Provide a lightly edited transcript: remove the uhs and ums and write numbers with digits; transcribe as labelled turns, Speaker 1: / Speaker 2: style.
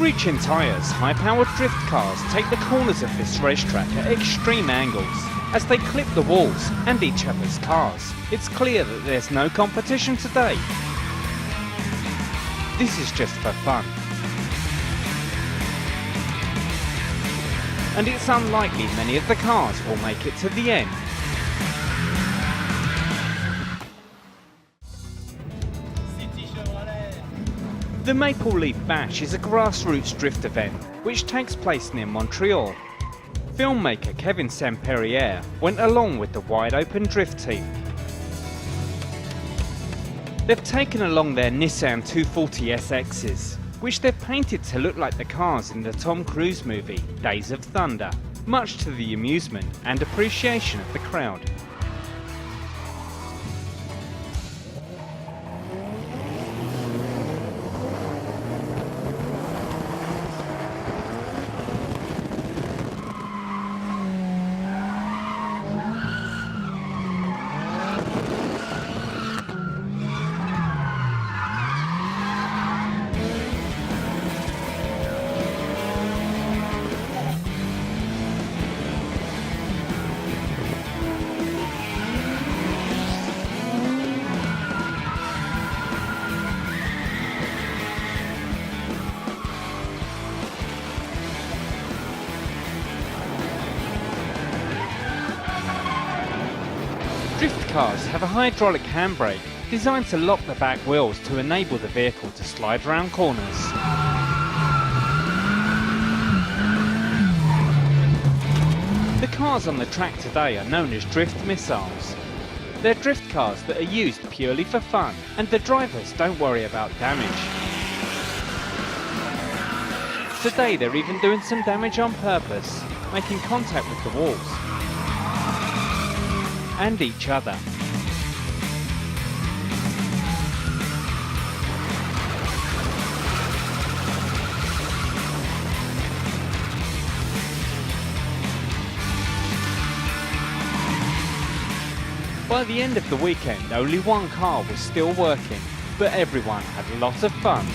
Speaker 1: Screeching tyres, high-powered drift cars take the corners of this racetrack at extreme angles as they clip the walls and each other's cars. It's clear that there's no competition today. This is just for fun. And it's unlikely many of the cars will make it to the end. The Maple Leaf Bash is a grassroots drift event which takes place near Montreal. Filmmaker Kevin Saint-Perrier went along with the wide-open drift team. They've taken along their Nissan 240 SXs, which they've painted to look like the cars in the Tom Cruise movie Days of Thunder, much to the amusement and appreciation of the crowd. Drift cars have a hydraulic handbrake designed to lock the back wheels to enable the vehicle to slide around corners. The cars on the track today are known as drift missiles. They're drift cars that are used purely for fun, and the drivers don't worry about damage. Today they're even doing some damage on purpose, making contact with the walls and each other. By the end of the weekend, only one car was still working, but everyone had a lot of fun.